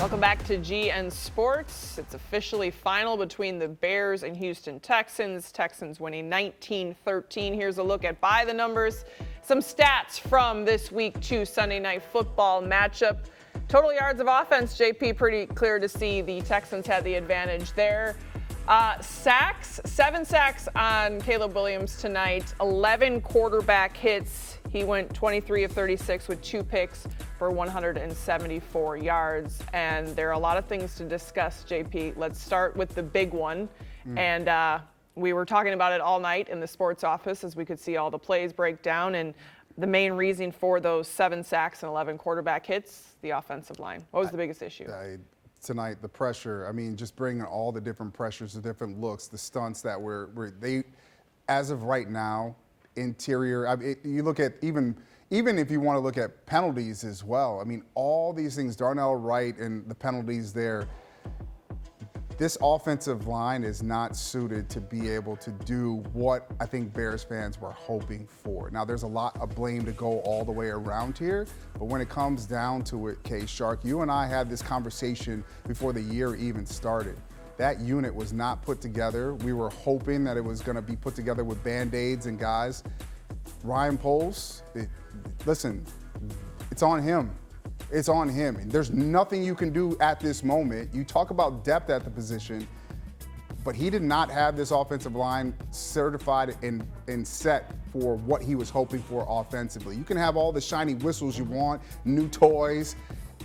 Welcome back to GN Sports. It's officially final between the Bears and Houston Texans. Texans winning 19-13. Here's a look at by the numbers. Some stats from this week 2 Sunday Night Football matchup. Total yards of offense, JP, pretty clear to see the Texans had the advantage there. Sacks, 7 sacks on Caleb Williams tonight, 11 quarterback hits. He went 23 of 36 with 2 picks for 174 yards. And there are a lot of things to discuss, JP. Let's start with the big one. And we were talking about it all night in the sports office as we could see all the plays break down. And the main reason for those 7 sacks and 11 quarterback hits, the offensive line. What was the biggest issue? Tonight, the pressure. I mean, just bringing all the different pressures, the different looks, the stunts that they, as of right now, interior. You look at even if you want to look at penalties as well. I mean, all these things, Darnell Wright and the penalties there. This offensive line is not suited to be able to do what I think Bears fans were hoping for. Now, there's a lot of blame to go all the way around here, but when it comes down to it, K-Shark, you and I had this conversation before the year even started. That unit was not put together. We were hoping that it was going to be put together with Band-Aids and guys. Ryan Poles, listen, it's on him. It's on him. And there's nothing you can do at this moment. You talk about depth at the position, but he did not have this offensive line certified and set for what he was hoping for offensively. You can have all the shiny whistles you want, new toys.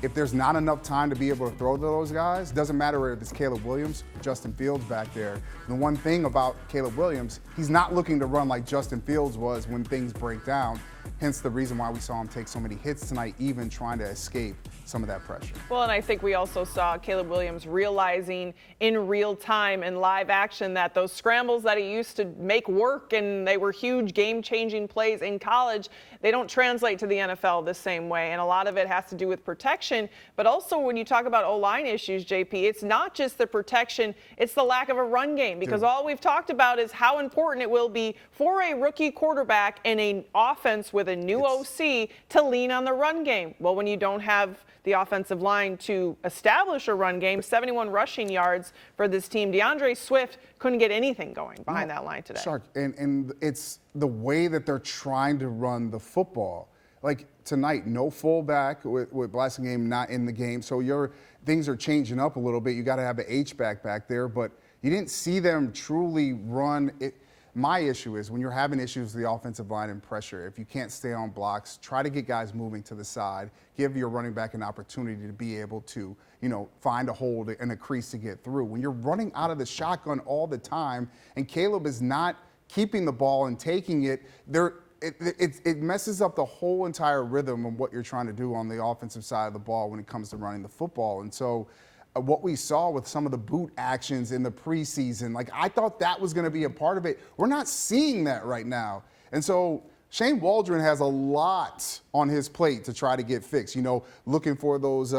If there's not enough time to be able to throw to those guys, doesn't matter if it's Caleb Williams, Justin Fields back there. The one thing about Caleb Williams, he's not looking to run like Justin Fields was when things break down. Hence the reason why we saw him take so many hits tonight, even trying to escape some of that pressure. Well, and I think we also saw Caleb Williams realizing in real time and live action that those scrambles that he used to make work and they were huge game-changing plays in college, they don't translate to the NFL the same way. And a lot of it has to do with protection. But also when you talk about O-line issues, JP, it's not just the protection, it's the lack of a run game. Because all we've talked about is how important it will be for a rookie quarterback in an offense with a new OC to lean on the run game. Well, when you don't have the offensive line to establish a run game, 71 rushing yards for this team. DeAndre Swift couldn't get anything going behind that line today. Shark, and it's the way that they're trying to run the football. Like tonight, no fullback with Postgame not in the game, so your things are changing up a little bit. You got to have an H-back back there, but you didn't see them truly run it. My issue is when you're having issues with the offensive line and pressure, if you can't stay on blocks, try to get guys moving to the side, give your running back an opportunity to be able to, find a hole and a crease to get through. When you're running out of the shotgun all the time and Caleb is not keeping the ball and taking it, it messes up the whole entire rhythm of what you're trying to do on the offensive side of the ball when it comes to running the football. And so what we saw with some of the boot actions in the preseason, like I thought that was going to be a part of it. We're not seeing that right now. And so Shane Waldron has a lot on his plate to try to get fixed, looking for those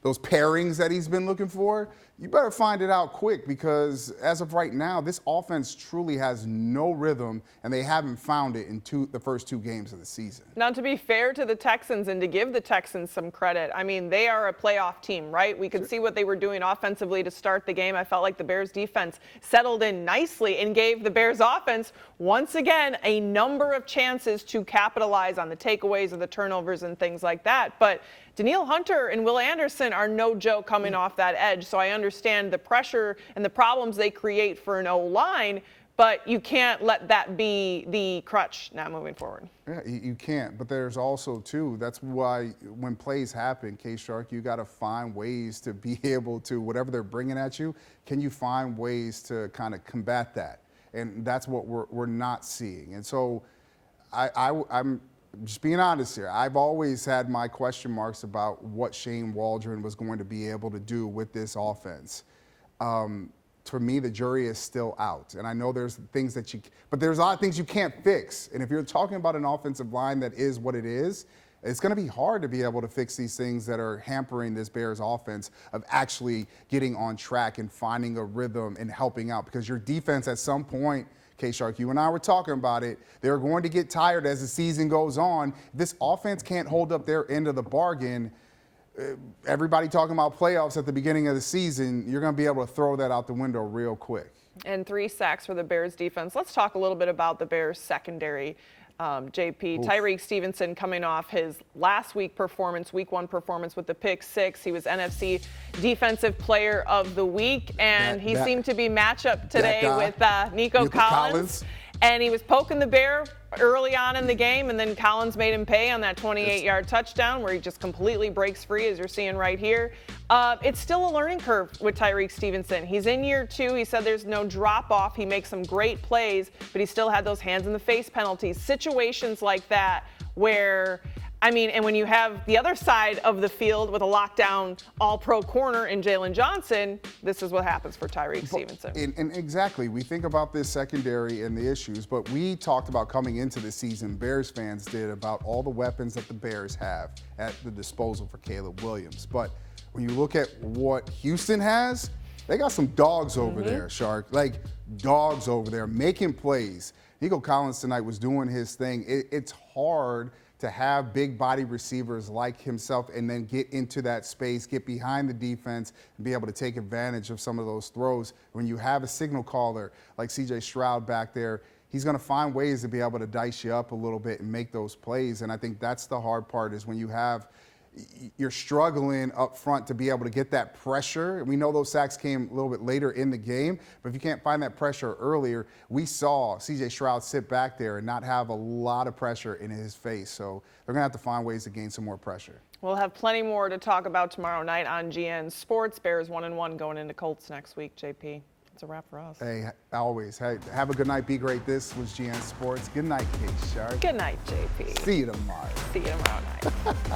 pairings that he's been looking for. You better find it out quick because as of right now, this offense truly has no rhythm and they haven't found it in the first 2 games of the season. Now, to be fair to the Texans and to give the Texans some credit, I mean, they are a playoff team, right? We could see what they were doing offensively to start the game. I felt like the Bears defense settled in nicely and gave the Bears offense, once again, a number of chances to capitalize on the takeaways or the turnovers and things like that. But Danielle Hunter and Will Anderson are no joke coming off that edge, so I understand the pressure and the problems they create for an O-line, but you can't let that be the crutch now moving forward. Yeah, you can't, but there's also, too, that's why when plays happen, K-Shark, you got to find ways to be able to, whatever they're bringing at you, can you find ways to kind of combat that? And that's what we're not seeing. And so I'm just being honest here, I've always had my question marks about what Shane Waldron was going to be able to do with this offense. For me, the jury is still out. And I know there's things but there's a lot of things you can't fix. And if you're talking about an offensive line that is what it is, it's going to be hard to be able to fix these things that are hampering this Bears offense of actually getting on track and finding a rhythm and helping out. Because your defense at some point, K-Shark, you and I were talking about it, they're going to get tired as the season goes on. This offense can't hold up their end of the bargain. everybody talking about playoffs at the beginning of the season, you're going to be able to throw that out the window real quick. And 3 sacks for the Bears defense. Let's talk a little bit about the Bears secondary. JP, Tyreek Stevenson coming off his last week performance, week 1 performance with the pick 6. He was NFC Defensive Player of the Week, and he seemed to be matchup today with Nico Collins. And he was poking the bear early on in the game, and then Collins made him pay on that 28-yard touchdown where he just completely breaks free, as you're seeing right here. It's still a learning curve with Tyreek Stevenson. He's in year 2. He said there's no drop-off. He makes some great plays, but he still had those hands-in-the-face penalties. Situations like that where, I mean, and when you have the other side of the field with a lockdown all-pro corner in Jalen Johnson, this is what happens for Tyreek Stevenson. And exactly, we think about this secondary and the issues, but we talked about coming into the season, Bears fans did, about all the weapons that the Bears have at the disposal for Caleb Williams. But when you look at what Houston has, they got some dogs over there, Shark. Like dogs over there making plays. Nico Collins tonight was doing his thing. It's hard to have big body receivers like himself and then get into that space, get behind the defense, and be able to take advantage of some of those throws. When you have a signal caller like C.J. Stroud back there, he's going to find ways to be able to dice you up a little bit and make those plays. And I think that's the hard part, is when you're struggling up front to be able to get that pressure. We know those sacks came a little bit later in the game, but if you can't find that pressure earlier, we saw C.J. Stroud sit back there and not have a lot of pressure in his face. So they're going to have to find ways to gain some more pressure. We'll have plenty more to talk about tomorrow night on GN Sports. Bears 1-1 going into Colts next week, JP. It's a wrap for us. Hey, always. Hey, have a good night. Be great. This was GN Sports. Good night, Kate Shark. Good night, JP. See you tomorrow. See you tomorrow night.